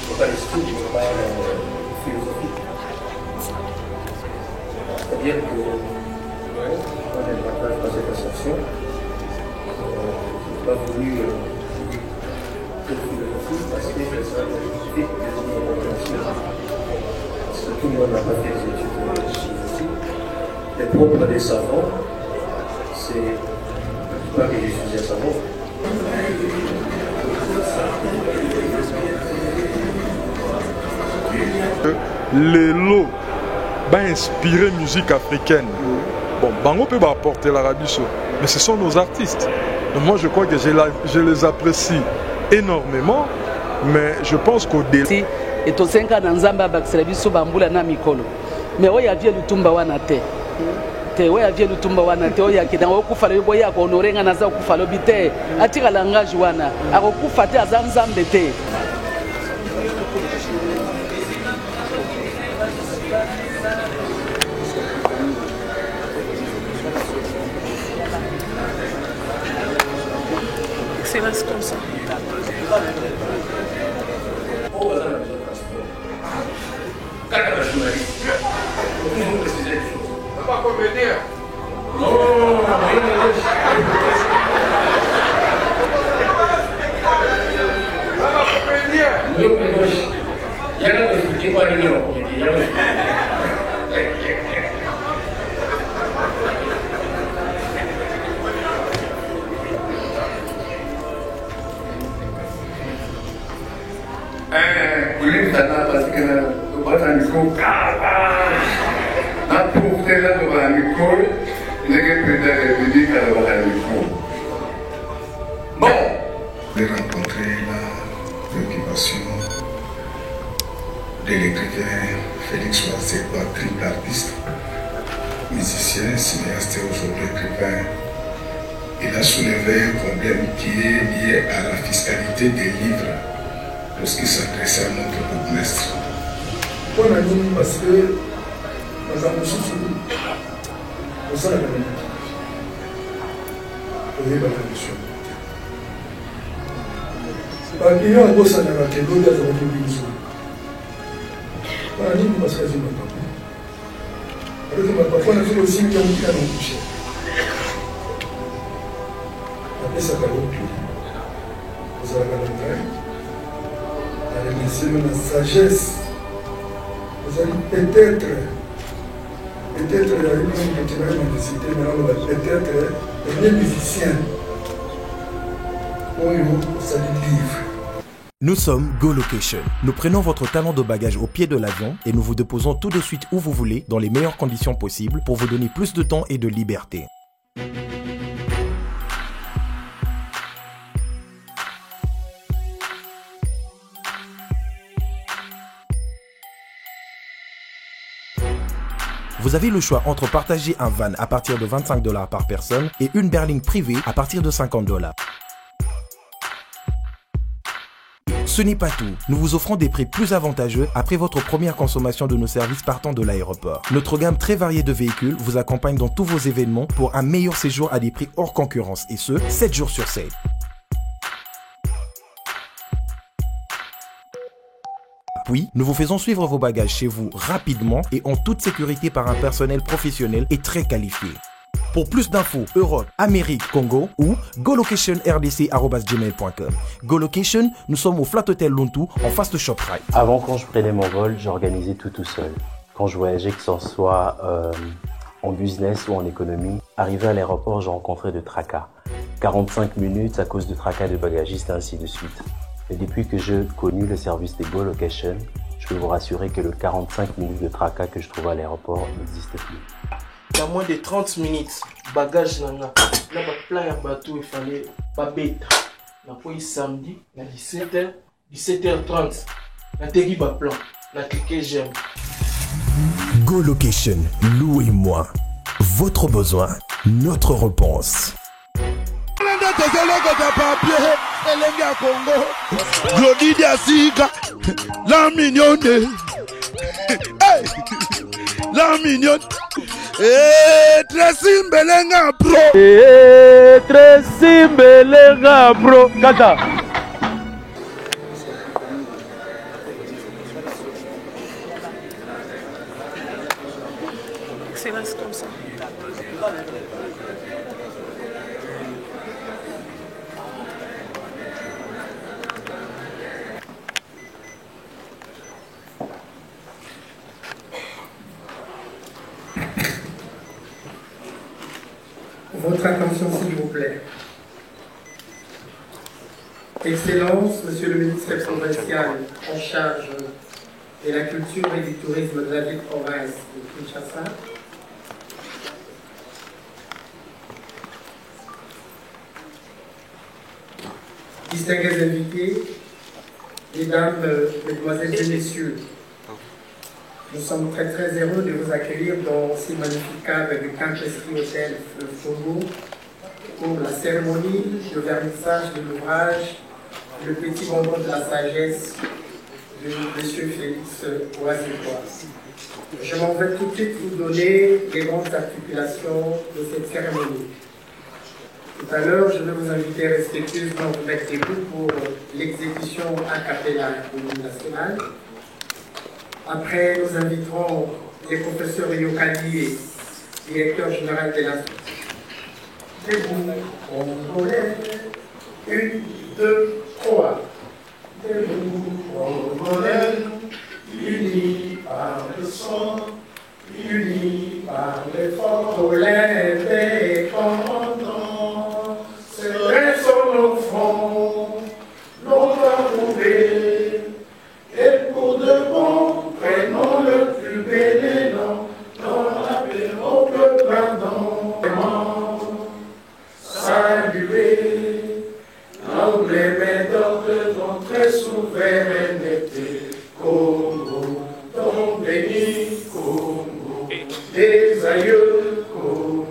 vocalistique, philosophique. C'est-à-dire que on n'aimerait pas faire cette ascension. Je n'ai pas voulu cette philosophie parce que ça sera philosophique des incompréhensions. Parce que tout le monde n'a pas fait des études de philosophie. Les propres des savants, c'est pas que je suis un savant. Les lots va inspirer musique africaine. Bon, Bango peut apporter l'Arabie, mais ce sont nos artistes. Donc moi, je crois que je les apprécie énormément, mais je pense qu'au-delà. Et to 5 ans dans Zamba Baxelabiso Bambula na mikolo. Mais oya vie lutumba wana te. Te oya vie lutumba wana te oya kida okufa le boya ko honorenga na za okufa lo bite. Atika langage wana. Akokufa te azanzambe te. Excellence comme ça. Pas comédien. Bon, de rencontrer la préoccupation de l'écrivain Félix Ouazekwa, triple artiste, musicien, cinéaste et aujourd'hui écrivain. Il a soulevé un problème qui est lié à la fiscalité des livres lorsqu'il s'adressait à notre bourgmestre. On a dit parce que nous avons soutenu au sein de la communauté. Vous voyez la mission. Parce qu'il y a un beau salaire à quelqu'un qui a été besoin. On a dit parce que c'est mon papa. Alors que parfois on a fait aussi qu'il y a un qui a un couché. Après ça, il y a un pays. Vous avez un train. Il y a les messieurs de la sagesse. Vous avez peut-être il y a eu une nécessité, mais peut-être les musiciens ont eu ça livre. Nous sommes Go Location. Nous prenons votre talent de bagage au pied de l'avion et nous vous déposons tout de suite où vous voulez, dans les meilleures conditions possibles pour vous donner plus de temps et de liberté. Vous avez le choix entre partager un van à partir de 25 $ par personne et une berline privée à partir de 50 $. Ce n'est pas tout. Nous vous offrons des prix plus avantageux après votre première consommation de nos services partant de l'aéroport. Notre gamme très variée de véhicules vous accompagne dans tous vos événements pour un meilleur séjour à des prix hors concurrence et ce, 7 jours sur 7. Puis, nous vous faisons suivre vos bagages chez vous rapidement et en toute sécurité par un personnel professionnel et très qualifié. Pour plus d'infos, Europe, Amérique, Congo ou golocation@gmail.com. GoLocation, nous sommes au Flat Hotel Lontu en face de ShopRite. Avant, quand je prenais mon vol, j'organisais tout seul. Quand je voyageais, que ce soit en business ou en économie, arrivé à l'aéroport, je rencontrais de tracas. 45 minutes à cause de tracas de bagagistes, ainsi de suite. Et depuis que j'ai connu le service de GoLocation, je peux vous rassurer que le 45 minutes de tracas que je trouve à l'aéroport n'existe plus. Dans moins de 30 minutes, bagage nanga. Là, plein de bateau, il fallait pas bête. La police samedi, à 17h, 17h30. La tegui ba plan. La cliqué j'aime. GoLocation, louez-moi. Votre besoin, notre réponse. La mignonne, la mignonne, Tracy Mbelenga bro, Tracy Mbelenga bro, kata. Excellence comme ça. Votre attention, s'il vous plaît. Excellence, Monsieur le ministre provincial en charge de la culture et du tourisme de la ville province de Kinshasa, distingués invités, mesdames, mesdemoiselles et messieurs, nous sommes très heureux de vous accueillir dans ce magnifique cadre du Campestry Hôtel Fleuve Congo pour la cérémonie de vernissage de l'ouvrage Le Petit Bonbon de la Sagesse de M. Félix Oazekwa. Je m'en vais tout de suite vous donner les grandes articulations de cette cérémonie. Tout à l'heure, je vais vous inviter respectueusement à vous mettre debout pour l'exécution a cappella au niveau national. Après, nous inviterons les professeurs Yokali, directeur général de l'institut. Debout, on relève. 1, 2, 3. Debout, on relève. Unis par le sang, unis par l'effort, relève et pendant. C'est vrai sur nos fronts, longtemps trouvé. Et pour de bon, prenons le plus bel élan dans l'apéro que pardon. Saluer, noble méthode dont très souveraineté. Congo, ton béni, Congo, des aïeux, Congo,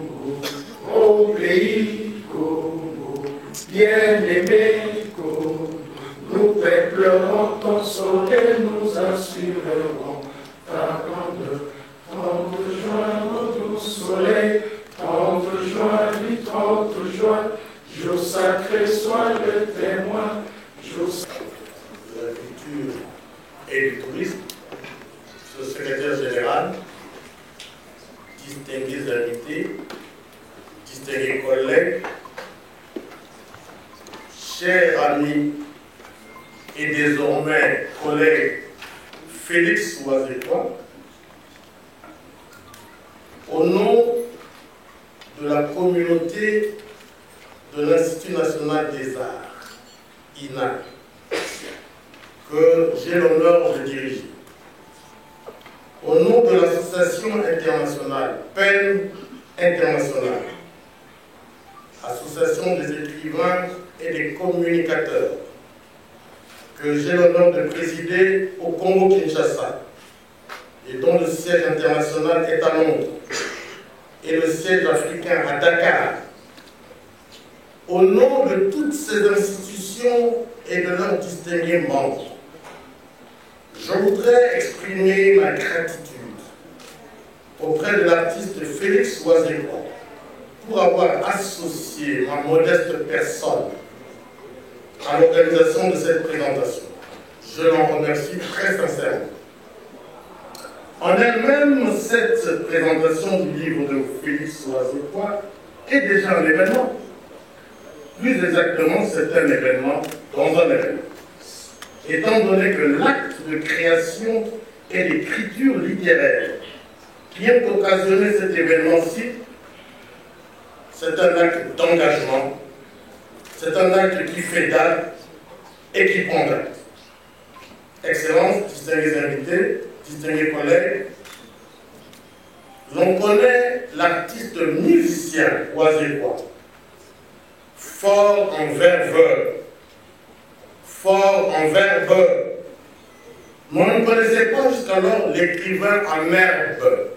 au pays, Congo, bien-aimé, Congo. Nous peuplerons ton soleil, nous assurerons ta grandeur. Tendre joie, mon doux soleil, tendre joie, vie, tendre joie, jour sacré, sois le témoin, jour sacré. De la culture et du tourisme, le secrétaire général, distingués invités, distingués collègues, chers amis, et désormais collègue Félix Oazekwa, au nom de la communauté de l'Institut national des arts, INA, que j'ai l'honneur de diriger, au nom de l'association internationale, PEN International, association des écrivains et des communicateurs, que j'ai l'honneur de présider au Congo-Kinshasa et dont le siège international est à Londres et le siège africain à Dakar. Au nom de toutes ces institutions et de leurs distingués membres, je voudrais exprimer ma gratitude auprès de l'artiste Félix Oazekwa pour avoir associé ma modeste personne à l'organisation de cette présentation. Je l'en remercie très sincèrement. En elle-même, cette présentation du livre de Félix Oazekwa est déjà un événement. Plus exactement, c'est un événement dans un événement. Étant donné que l'acte de création et d'écriture littéraire qui ont occasionné cet événement-ci, c'est un acte d'engagement. C'est un acte qui fait date et qui prend date. Excellences, distingués invités, distingués collègues, l'on connaît l'artiste musicien Oazekwa, fort en verveur, mais on ne connaissait pas jusqu'alors l'écrivain en herbe.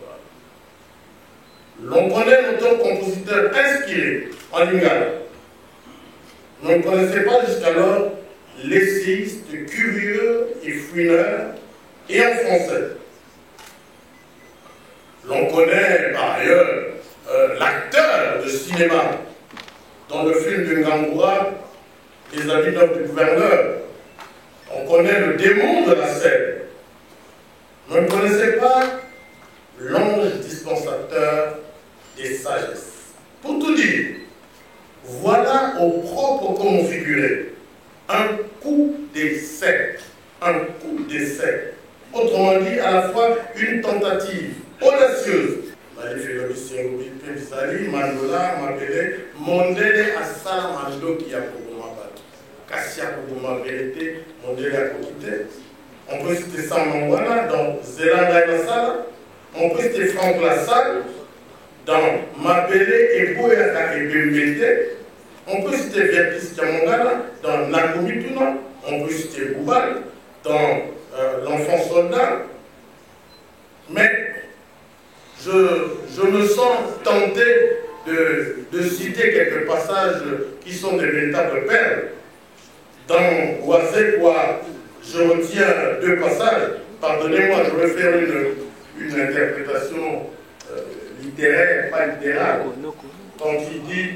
L'on connaît l'auteur-compositeur inspiré en lingala. On ne connaissait pas jusqu'alors l'essayiste curieux et fouineur et en français. L'on connaît par ailleurs l'acteur de cinéma dans le film de Ngangoura, Les habits du gouverneur. On connaît le démon de la scène. On ne connaissait pas l'ange dispensateur un coup d'essai. Autrement dit, à la fois une tentative audacieuse. Mandola, Mabele, Mondele, Asala, Mando, qui a Kassia, Koubouma, Vérité, Mondele, à Kokite. On peut citer Samangwana dans Zelanda et Nassala. On peut citer Franck Lassalle dans Mabele et Boyaka et Bembete. On peut citer Vertis Kamongala dans Nakomituna. On peut citer Boubal dans L'Enfant Soldat. Mais je me sens tenté de citer quelques passages qui sont des véritables perles. Dans Ouazekwa, je retiens deux passages. Pardonnez-moi, je vais faire une interprétation littéraire, pas littérale. Quand il dit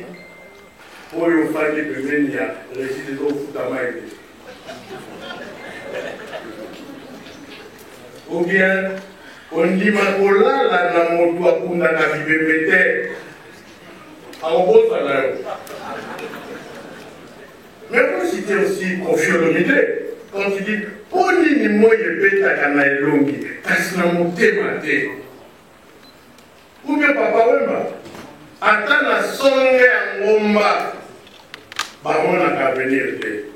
Oyo Fadi Bemenia, résident au Futamaïde. Ou bien, on dit Makola, la Namoto Akunda Nabibemete, en gros salaire. Mais on peut citer aussi Kofi Olomide, quand il dit Poni ni moye beta kanaelongi, kasinamote mate. Ou bien Papa Wemba, atana songe angomba, bamona kavenir te.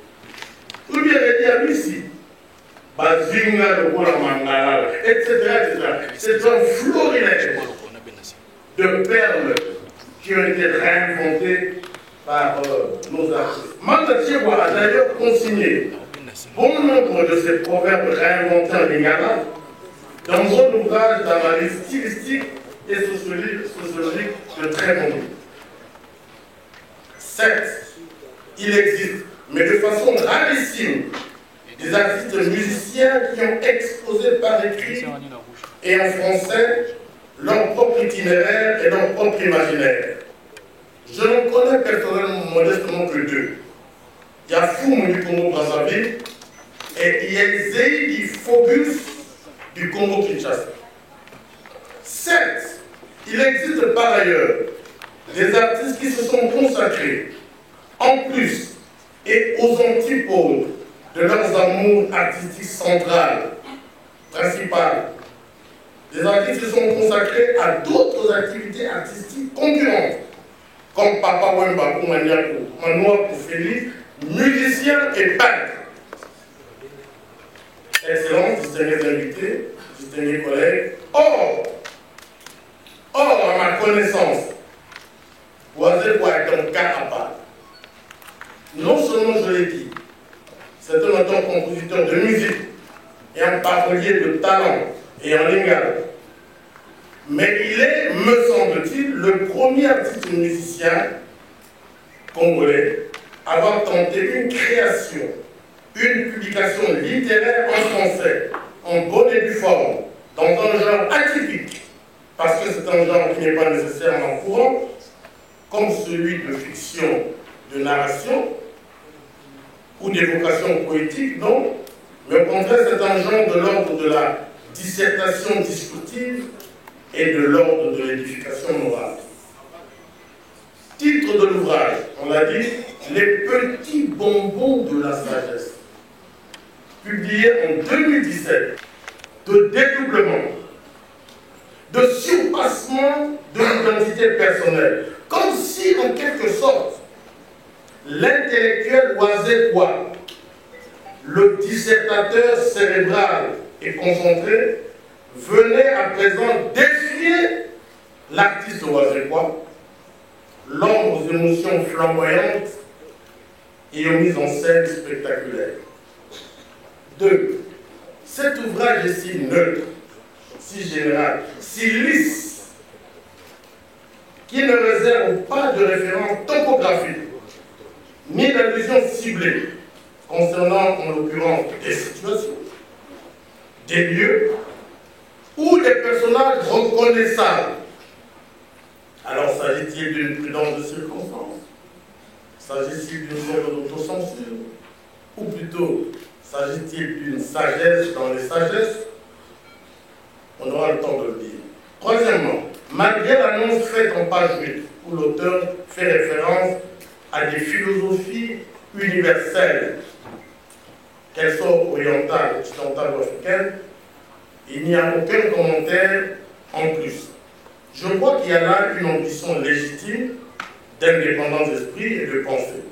Ou bien les diabisi, bazinga le kola mangala, etc. C'est un florilège de perles qui ont été réinventées par nos artistes. Mandatiewa a d'ailleurs consigné bon nombre de ces proverbes réinventés en lingala dans un ouvrage d'analyse stylistique et sociologique de très bon niveau. Certes, il existe, mais de façon rarissime, des artistes musiciens qui ont exposé par écrit et en français leur propre itinéraire et leur propre imaginaire. Je n'en connais personnellement modestement que deux. Il y a Foum du Congo-Brazzaville et il y a Zeidi Phobus du Congo-Kinshasa. Certes, il existe par ailleurs des artistes qui se sont consacrés, en plus et aux antipodes de leurs amours artistiques centrales, principales. Des artistes qui se sont consacrés à d'autres activités artistiques concurrentes, comme Papa Wemba Koumaniakou, Manoa Koufeli, musicien et peintre. Excellences, distingués invités, distingués collègues. Or, à ma connaissance, Ouazekwa est un cas à part. Non seulement je l'ai dit, c'est un auteur compositeur de musique et un parolier de talent et en lingala. Mais il est, me semble-t-il, le premier artiste musicien congolais à avoir tenté une création, une publication littéraire en français, en bonne et due forme, dans un genre atypique, parce que c'est un genre qui n'est pas nécessairement courant, comme celui de fiction, de narration, ou d'évocation poétique, non, mais au contraire, c'est un genre de l'ordre de la dissertation discutive et de l'ordre de l'édification morale. Titre de l'ouvrage, on l'a dit, Les petits bonbons de la sagesse, publié en 2017, de dédoublement, de surpassement de l'identité personnelle, comme si, en quelque sorte, l'intellectuel Ouazekwa, le dissertateur cérébral et concentré, venait à présent défier l'artiste Ouazekwa, l'homme aux émotions flamboyantes et aux mises en scène spectaculaires. 2. Cet ouvrage est si neutre, si général, si lisse, qui ne réserve pas de référence topographique, ni d'allusion ciblée, concernant en l'occurrence des situations, des lieux, ou des personnages reconnaissables. Alors s'agit-il d'une prudence de circonstance? S'agit-il d'une forme d'autocensure? Ou plutôt, s'agit-il d'une sagesse dans les sagesses? On aura le temps de le dire. Troisièmement, malgré l'annonce faite en page 8, où l'auteur fait référence à des philosophies universelles, qu'elle soit orientale, occidentale ou africaine, il n'y a aucun commentaire en plus. Je crois qu'il y a là une ambition légitime d'indépendance d'esprit et de pensée.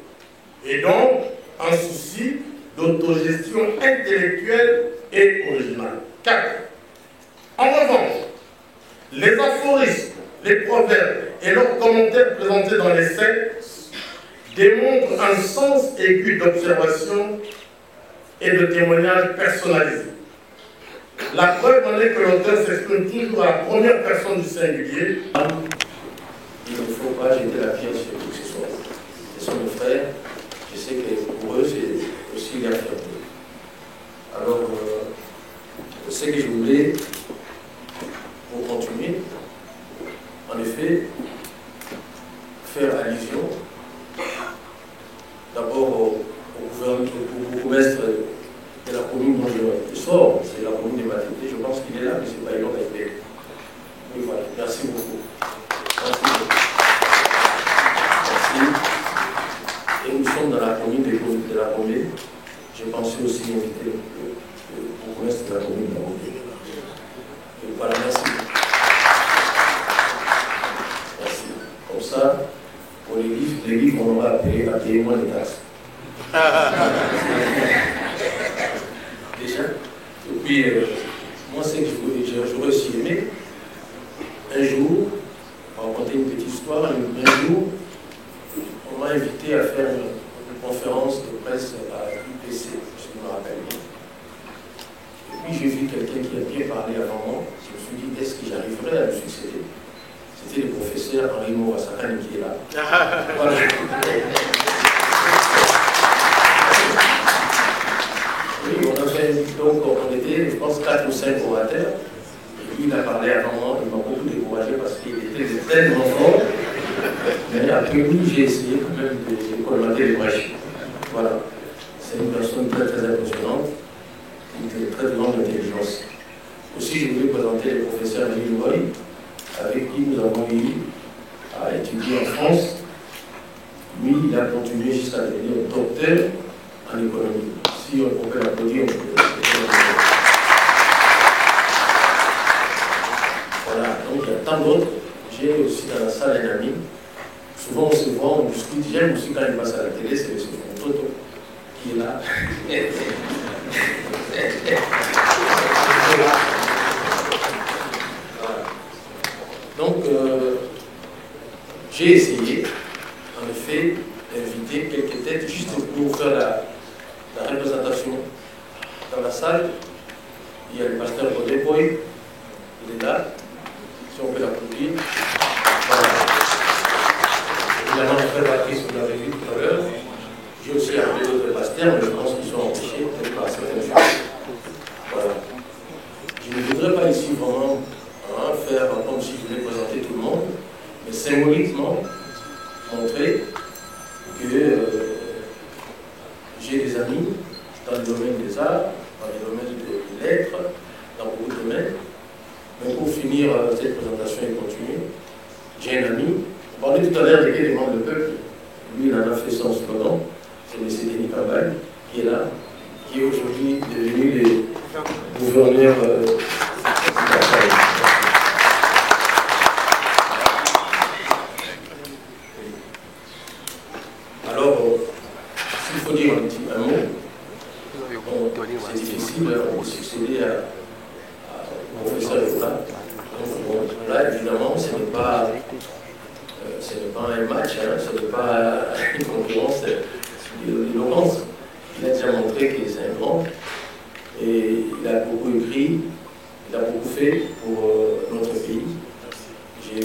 Et donc, un souci d'autogestion intellectuelle et originale. 4. En revanche, les aphorismes, les proverbes et leurs commentaires présentés dans l'essai démontrent un sens aigu d'observation et de témoignage personnalisé. La preuve en est que l'auteur s'exprime toujours à la première personne du singulier. Il ne faut pas jeter la pierre sur qui que ce soit. Ce sont mes frères, je sais que pour eux c'est aussi bien fait. Alors, ce que je voulais, pour continuer, en effet, faire allusion d'abord au bourgmestre de la commune dont je sors, c'est la commune de Matité. Je pense qu'il est là, mais c'est pas énorme avec. Oui, voilà, merci beaucoup. Merci beaucoup. Merci. Et nous sommes dans la commune de la Gombe. J'ai pensé aussi inviter le bourgmestre de la commune de la Gombe. Et voilà, merci. Merci. Comme ça, pour les livres, on aura à payer moins de taxes. Déjà. Et puis, moi, c'est que j'aurais aussi aimé, un jour, on va raconter une petite histoire, un jour, on m'a invité à faire une conférence de presse à l'UPC, si je me rappelle bien. Et puis, j'ai vu quelqu'un qui a bien parlé avant moi. Je me suis dit, est-ce que j'arriverai à lui succéder? C'était le professeur Henri Mourassakane qui est là. Voilà. Oui, on a fait, donc on était, je pense, 4 ou 5 orateurs. Et lui, il a parlé avant moi, il m'a beaucoup découragé parce qu'il était tellement fort. Mais après lui, j'ai essayé quand même de colmater les brèches. Voilà. C'est une personne très très impressionnante, une très grande intelligence. Aussi, je voulais présenter le professeur Emile Moy, avec qui nous avons eu à étudier en France. Lui, il a continué jusqu'à devenir docteur en économie. Si on peut l'applaudir, on peut. Voilà, donc il y a tant d'autres. J'ai aussi dans la salle un ami. Souvent on se voit, on discute. J'aime aussi quand il passe à la télé, c'est mon Toto qui est là. Voilà. Donc, j'ai essayé, en effet, d'inviter quelques têtes juste pour faire la représentation. Dans la salle, il y a le pasteur Rodé Boy, il est là, si on peut l'applaudir. Voilà. Évidemment, le frère Patrice, vous l'avez vu tout à l'heure. J'ai aussi appelé d'autres pasteurs, mais je pense qu'ils sont empêchés, peut-être par certaines choses. Voilà. Je ne voudrais pas ici vraiment faire comme si je voulais présenter tout le monde, mais symboliquement montrer que j'ai des amis dans le domaine des arts, dans le domaine des lettres, dans beaucoup de domaines. Mais pour finir cette présentation et continuer, j'ai un ami, on parlait tout à l'heure des éléments de peuple, lui il en a fait son slogan, c'est M. Denis Kabal, qui est là, qui est aujourd'hui devenu le gouverneur de Alors, s'il faut dire un mot, c'est difficile de succéder au professeur Evola. Là, évidemment, ce n'est pas un match, hein, ce n'est pas une concurrence d'éloquence. Il a déjà montré qu'il est un grand et il a beaucoup écrit, il a beaucoup fait pour notre pays.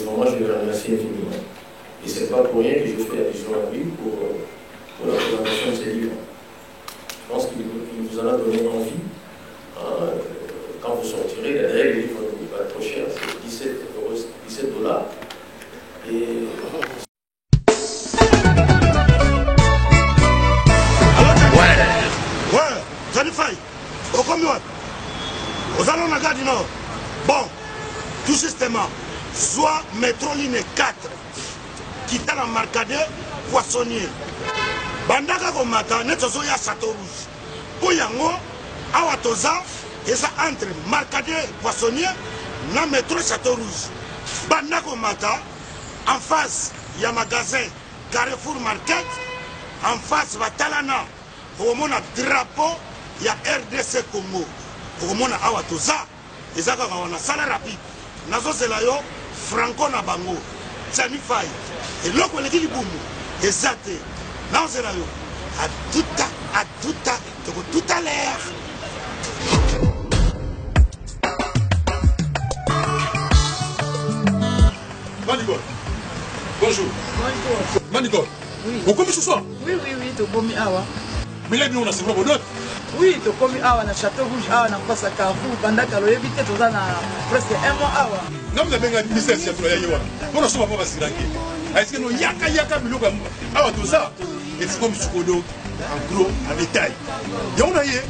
Vraiment, je le remercie infiniment. Et ce n'est pas pour rien que je fais allusion à lui pour la présentation de ses livres. Je pense qu'il vous en a donné envie. Hein, quand vous sortirez, d'ailleurs, le livre ne coûte pas trop cher, c'est 17 $. Et Ouais, Zanifai, au commun, aux allons à Gadi Nord. Bon, tout justement, soit métro ligne 4, qui est dans Marcadet, Poissonnier. Bandaka Komata, Netsoso ya Château Rouge. pour yango awa toza eza entre Marcadet Poissonnier na métro Château Rouge banda komata en face ya magasin Carrefour Market en face batalana okomona drapeau ya RDC Congo okomona awa toza eza kaka wana sala rapide nazozela yo franco na bango tiani fai eloko eleki libumu eza te nazozela yo à tout à l'heure. Manigol, bonjour. Bonjour. Manigol, oui. Vous commis ce soir? Oui, tu commis awa. Mais là, nous, on a c'est vraiment d'autres. Oui, tu commis awa na Château Rouge, awa na Passa Carrefour, pendant que l'on évite tout ça presque un mois awa. Non, mais bien, il ministère, c'est pour y aller. On a souvent pas passé là. Est-ce que nous, yaka, milou, awa, tout ça? Et c'est comme ce qu'on a, en gros, en détail. Et on a y est.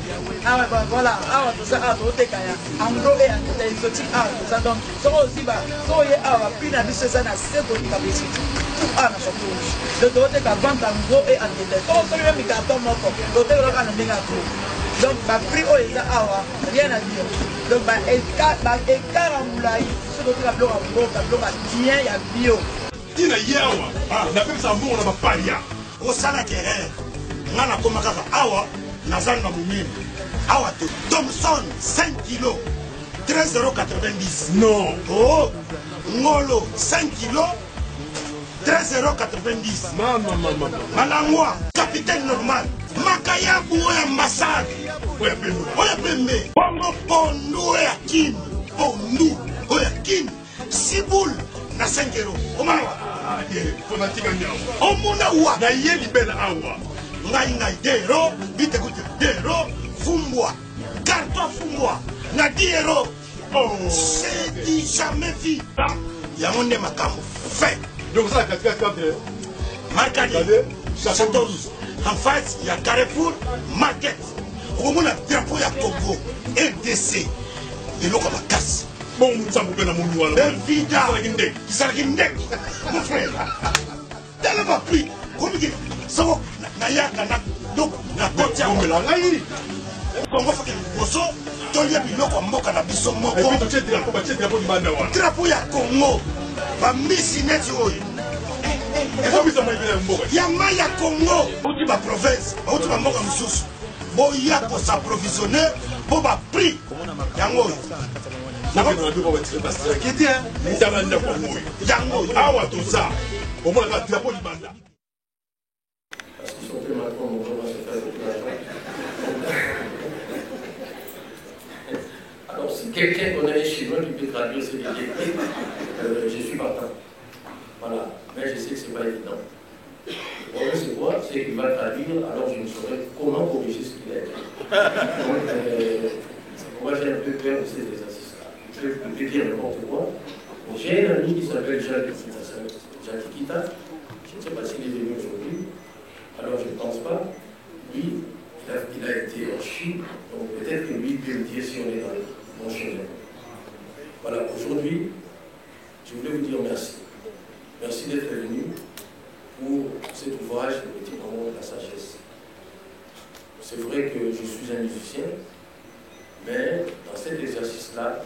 Ah ouais, voilà, awa, tout ça, awa, tout est kaya. En gros, et en détail, exotique, awa, tout ça. Donc, ça aussi, bah, ça y est, awa, puis la vie, c'est ça, c'est pour la visite. Tout awa, na Château Rouge. Le côté qu'a vente en gros et en détail. Tout ça, même, il y a un carton, mon corps. Le côté, il y a un méga gros. Donc, bah, prix, oh, il y a awa, rien à dire. Donc, bah, écart en moulaï, ce côté, la bloc en gros, la bloc en bien, il y a bio. Il y a yawa, on appelle ça un mot, on a pas paria. Au salaire, nana komakaka awa nazanga mumini awa te Thomson 5 kg 13,90 €. Non. Oh ngolo 5 kg 13,90 €. Maman. Malangwa capitaine normal makayabu oya ambassade oya pembe bongo pondu oya kin pondu oya kin siboul na 5 €. Omanawa omuna wa na ye libela awa ngai 2 €, bite kute 2 € fumbwa carton fumbwa na 10 €. Oh, c'est dit jamais vu. Yango nde makambo fait. Donc ça 4 Marcadet Château Rouge en face ya Carrefour Market okomona drapeau ya Congo RDC eloko makasi bon mutsambo pena mundu wana evida kisalaki ndenge mon frère tala ba prix komiki soko na yaka na donc na koti ya ngomela ngai Congo fa boso tolia biloko mboka na biso moko drapeau ya Congo ba misi neti oyo ya mai ya Congo outi ba province outi ba mboka mosusu boya kosaprovisionner po ba prix yango oyo yango awa toza omonaka drapeau libanda. Alors si quelqu'un connaît les chinois qui peut traduire ce qu'il écrit, je suis partant. Voilà, mais je sais que ce n'est pas évident. Le problème c'est quoi? C'est qu'il va traduire, alors je ne saurais comment corriger ce qu'il a écrit. Donc, moi j'ai un peu peur de ces exercices-là. Je peux dire n'importe quoi. J'ai un ami qui s'appelle Jacques Kita. Je ne sais pas s'il est venu aujourd'hui. Alors je ne pense pas. Lui, il a été en Chine, donc peut-être que lui peut me dire si on est dans le bon chemin. Voilà, aujourd'hui, je voulais vous dire merci. Merci d'être venu pour cet ouvrage, le petit roman de la sagesse. C'est vrai que je suis un musicien, mais dans cet exercice-là,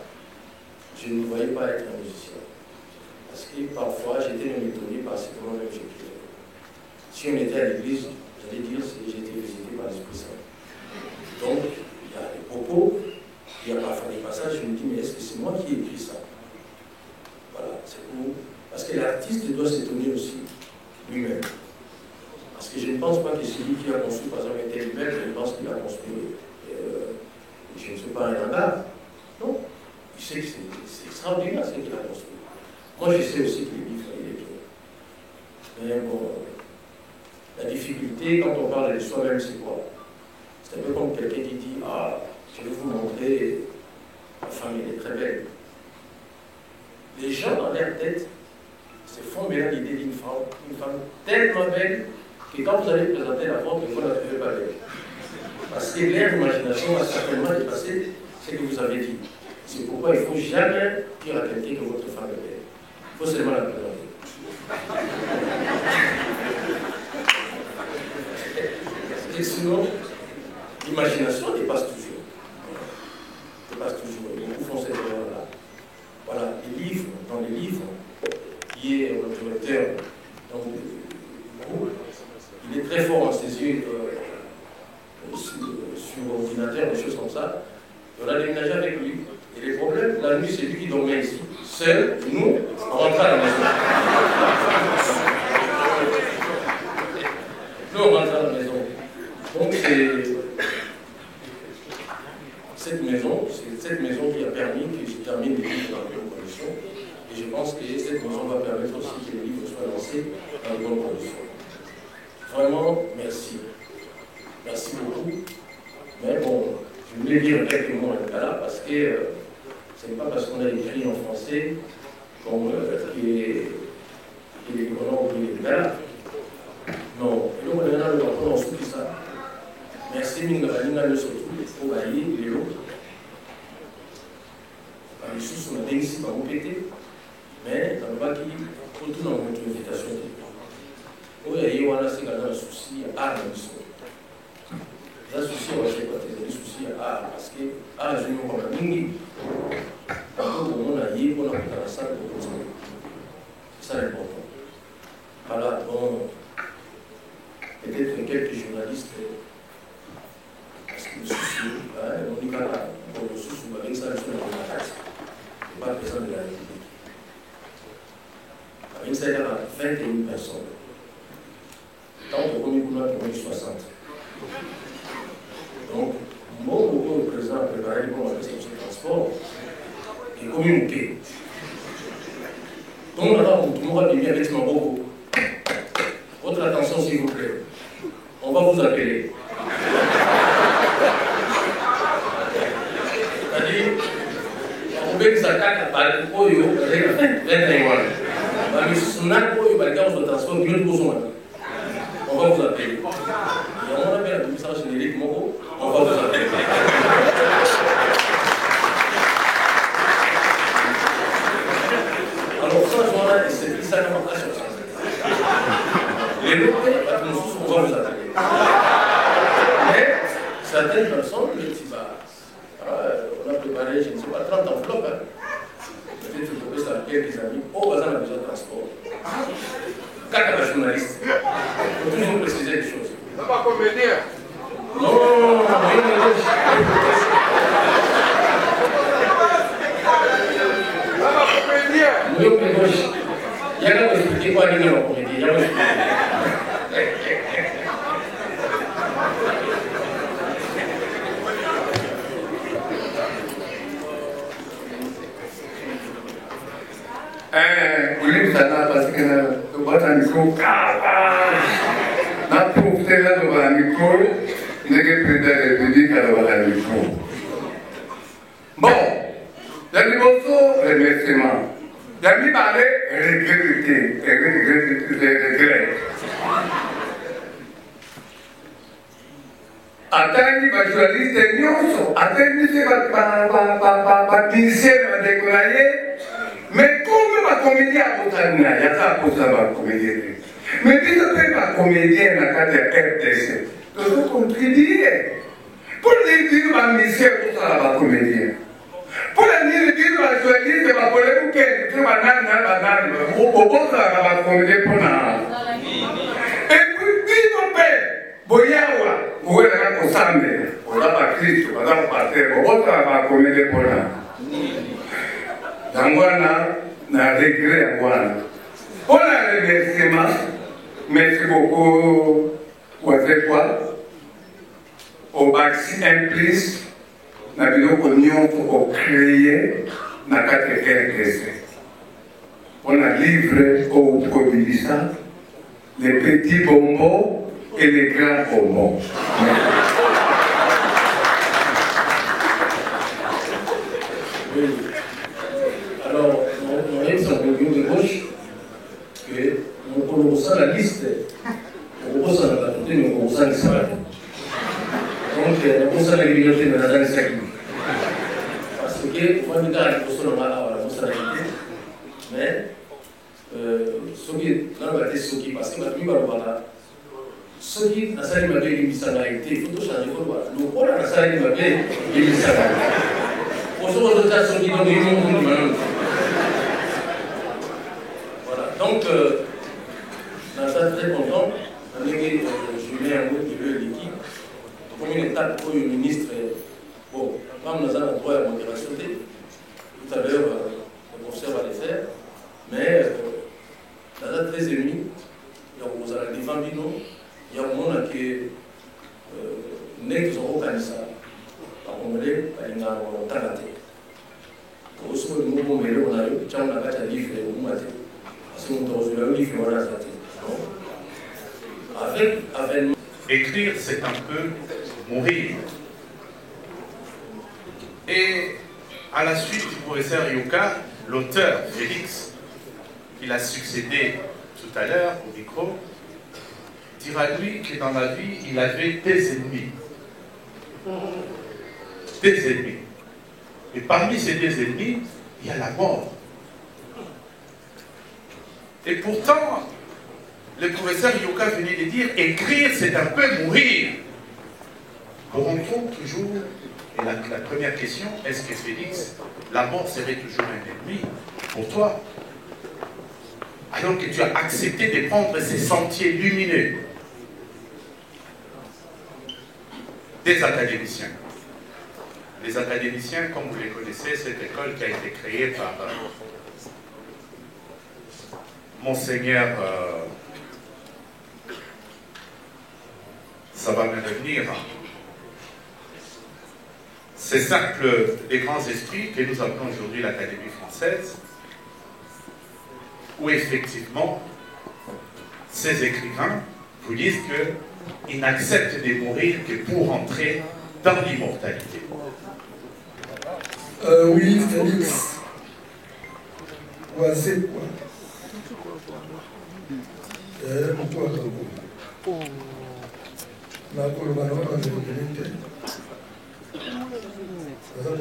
je ne voyais pas être un musicien. Parce que parfois, j'étais même étonné par ce que moi-même j'écrivais. Si on était à l'église, j'allais dire que j'étais visité par l'Esprit Saint. Donc, il y a des propos, il y a parfois des passages, je me dis, mais est-ce que c'est moi qui ai écrit ça? Voilà, c'est pour... Parce que l'artiste doit s'étonner aussi lui-même. Parce que je ne pense pas que celui qui a construit, par exemple, un tel immeuble, je pense qu'il a construit, je ne sais pas, un hangar. Non. Je sais que c'est extraordinaire ce qu'il a construit. Moi, je sais aussi que les livres, il est bien. Mais bon, la difficulté, quand on parle de soi-même, c'est quoi? C'est un peu comme quelqu'un qui dit, ah, je vais vous montrer, ma femme, elle est très belle. Les gens, dans leur tête, se font bien l'idée d'une femme tellement belle que quand vous allez présenter la vôtre, vous ne la trouvez pas belle. Parce que leur imagination va certainement dépasser ce que vous avez dit. C'est pourquoi il ne faut jamais dire à quelqu'un que votre femme est belle. Il faut seulement la présenter. Et sinon, l'imagination dépasse toujours. Beaucoup font cette erreur-là. Voilà, les livres, dans les livres, qui est l'auteur il est très fort en saisir sur ordinateur, des choses comme ça. On a déménagé avec lui. Et les problèmes, la nuit, c'est lui qui dormait ici. Seul, nous, on rentrait à la maison. Nous, on rentre à la maison. Donc, c'est cette maison qui a permis que je termine les livres dans de bonnes conditions. Et je pense que cette maison va permettre aussi que les livres soient lancés dans de bonnes conditions. Vraiment, merci. Merci beaucoup. Mais bon, je voulais dire quelques mots à Ngala parce que ce n'est pas parce qu'on a écrit en français qu'on est oublié Ngala. Non, et donc on est là, on va prendre tout ça. Merci, Mingabalinga, le surtout, pour bailler, les autres. Les choses sont ici, pas répéter, mais dans le bas qui, surtout dans notre invitation. Oui, il y a un souci à l'admission. Il y a un souci, on va faire quoi? Il y a des soucis à parce que je ne vois pas mingi. Quand on a dit, on a fait la salle de continuer. C'est ça l'important. Voilà, bon, peut-être quelques journalistes, parce que le souci, on dit qu'à pour le souci, on va dire que ça, c'est pas le président de la République. Avec ça, il y a 21 personnes. Tant que premier boulot, on est 60. Donc, moi, le président a préparé le bon avec ce transport et communiqué. Donc, là, tout le monde va venir avec son robot. Votre attention, s'il vous plaît. On va vous appeler. C'est-à-dire, on peut que ça attaque par le polio, avec 21 ans. Mais si on a le polio, par exemple, on transport, on va vous appeler. Et on appelle la commissaire générique Moko, on va vous appeler. Alors, ça, c'est plus ça qu'on va faire. Les locaux, on va vous appeler. Mais certaines personnes, on a préparé, je ne sais pas, 30 enveloppes. Peut-être que vous pouvez savoir quelques amis. Oh, on a besoin de transport. Quand il y a un journaliste, il faut toujours préciser les choses. Ça va comédien. Non, ça va comédien. Il y a qu'à expliquer quoi il y a un comédien. William Sana parce que le boîte à micro, n'a profité là de la micro, n'est que président de la République à la micro. Bon, il y a des morceaux, remerciements. Il y a mis parler, regret. Attendez, les journalistes, attendez, les musiciens vont décoller. Mais comme ma comédien a voté, il y a ça pour ça, ma comédien. Mais si je fais ma comédien dans le cadre de RTC, je peux contribuer. Pour les dire ma mission, tout ça, ma comédien. Pour les dire ma journaliste, ma collègue, que ma nana, au bon, ça va ma comédien pour la. Et puis, dis mon père, Boyawa, vous voyez la consomme, on n'a pas Christ, on n'a pas terre, au bon, ça va ma comédien pour la. Dangwana na regret Angwana. Pour le remerciement, merci beaucoup Wazekwa, au Baxi Implice, na biloko nyonso au créé na kati RDC. On a livré au Kobibisa les petits bonbons et les grands bonbons. Alors, on est sur le bureau de gauche, que on commence la liste, on commence à la batterie, mais on commence à la salle. Donc, on commence à la bibliothèque de la salle. Parce que, moi, je garde le poste normal à la fonctionnalité, mais, ce qui est dans la tête, ce qui passe, c'est que la plupart, voilà, soki nasali mabe elimbisanga ye te il faut tochange kolwa lokola nasali mabe elimbisanga osokozota soki donc emongondimanano voilà donc naza très content ndenge Julien yango kilo eleki tokomi na étape oyo ministre bon ngambo naza na droit ya modération te tout à l'heure le professeur va le faire mais naza très ému ya kozala devant bino ya komona ke ndenge tozokokanisa bakongole balingaka kotanga te osoki olingo bomele ona yo tiango na kati ya livre okuma te parce que moto akozwela yo livre wana aza te avec écrire c'est un peu mourir. Et à la suite du professeur Yoka, l'auteur Félix, qui l'a succédé tout à l'heure au micro, dira lui que dans la vie, il avait des ennemis. Des ennemis. Et parmi ces deux ennemis, il y a la mort. Et pourtant, le professeur Yoka venait de dire, écrire c'est un peu mourir. Pourrons-nous toujours, et la première question, est-ce que Félix, la mort serait toujours un ennemi pour toi? Alors que tu as accepté de prendre ces sentiers lumineux des académiciens. Les académiciens, comme vous les connaissez, cette école qui a été créée par Monseigneur, ça va me revenir, ces cercles des grands esprits que nous appelons aujourd'hui l'Académie française, où effectivement, ces écrivains vous disent qu'ils n'acceptent de mourir que pour entrer dans l'immortalité. Oui, Félix. Voici quoi.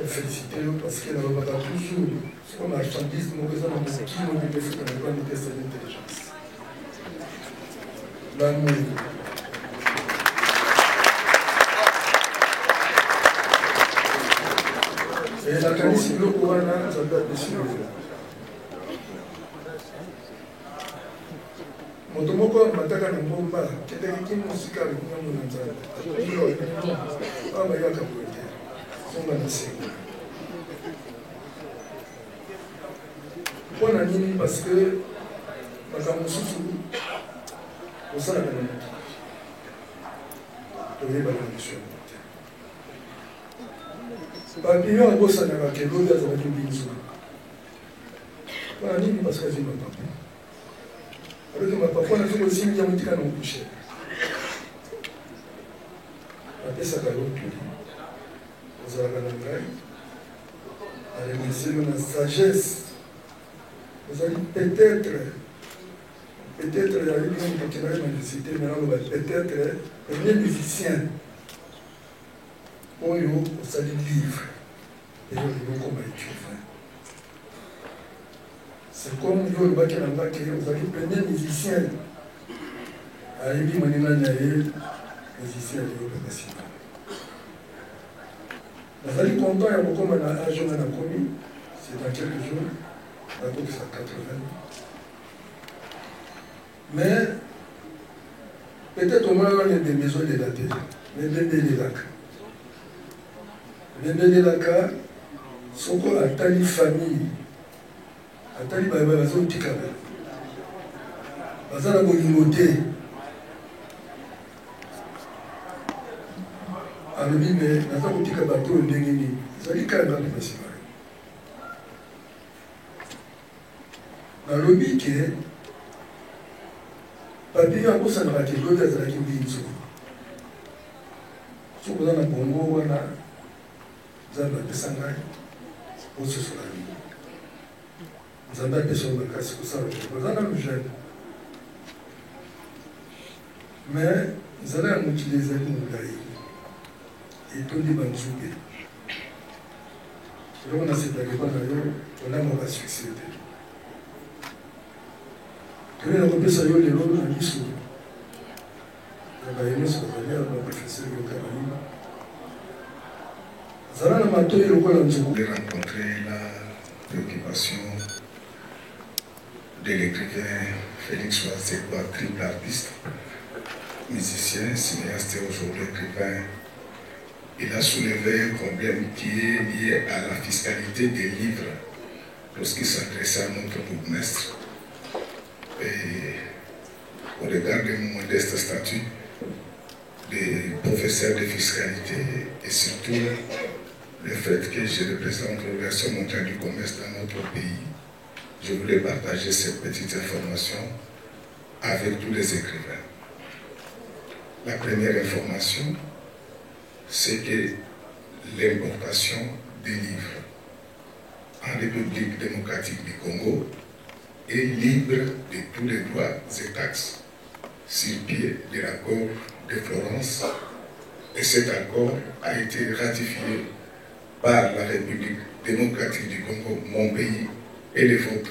Féliciter parce qu'elle n'a pas toujours son marchandise, nous faisons un petit mot de défi dans le test d'intelligence. L'amour. Et la qualité de l'eau, ça doit être dessus. Moto moko mataka na ngomba kedeki musika lungu na nzala iyo aba yaka bote songa na senga pona nini parce que makambo susu osala kana moto toyeba na mission papillon abosanaka ke lobi azalaki mbinzu pona nini parce que azima papa alors que parfois on a fait aussi bien de canon couché. Après ça, quand vous avez la sagesse, vous allez peut-être il y a eu une nécessité, mais peut-être un musicien, on a des livres, et on a comme écrivain. C'est comme yo le bac en bac, vous allez prendre musicien. Alibi Manina Naye, musicien de l'opération. Vous allez content, il y a beaucoup de âge on a commis, c'est dans quelques jours, d'abord que c'est à 80. Mais peut-être au moins on a des maisons de la télé, mais bébé de lac. Les bébés de lac sont quoi à tali famille. Atali baba bazo tikaba bazala bolingo te alobi me naza kotika bato oyo ndenge nini ezali kala ngambo masima nalobi ke papillon akosanaka te lobi azalaki mbinzo soki oza na bongo wana nzambe apesa ngai ososola mingi nzambe apesa yo makasi kosala baza nano jeune mais nzala ya mokili ezali molai etondi banzube eloko nasetaleba na yo olama basuccès te toyei na kopesa yo lelo na biso J'ai rencontré la préoccupation de l'écrivain Félix Mazekwa, triple artiste, musicien, cinéaste et aujourd'hui écrivain. Il a soulevé un problème qui est lié à la fiscalité des livres lorsqu'il s'adressait à notre bourgmestre. Et au regard de mon modeste statut de professeur de fiscalité et surtout le fait que je représente l'Organisation mondiale du commerce dans notre pays, je voulais partager cette petite information avec tous les écrivains. La première information, c'est que l'importation des livres en République démocratique du Congo est libre de tous les droits et taxes sur pied de l'accord de Florence, et cet accord a été ratifié par la République démocratique du Congo, mon pays et les vôtres,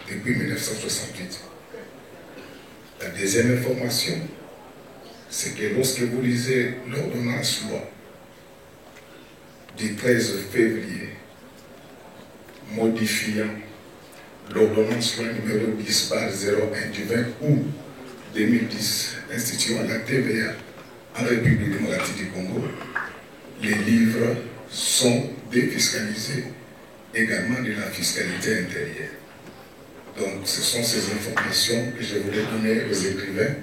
depuis 1968. La deuxième information, c'est que lorsque vous lisez l'ordonnance loi du 13 février modifiant l'ordonnance loi numéro 10/01 du 20 août 2010 instituant la TVA en République démocratique du Congo, les livres sont défiscalisés également de la fiscalité intérieure. Donc ce sont ces informations que je voulais donner aux écrivains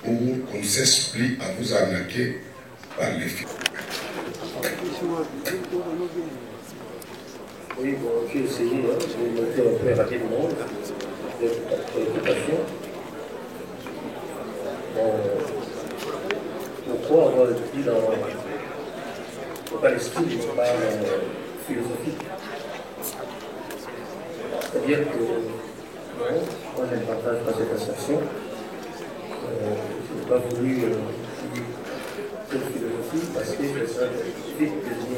pour qu'on ne cesse plus à vous arnaquer par les films. Oui, bon, j'ai essayé de noter un peu rapidement votre préoccupation. Pourquoi avoir dit dans l'esprit du débat philosophique? C'est-à-dire que moi je ne partage pas cette assertion. Je n'ai pas voulu cette philosophie parce que c'est ça vite que je dis en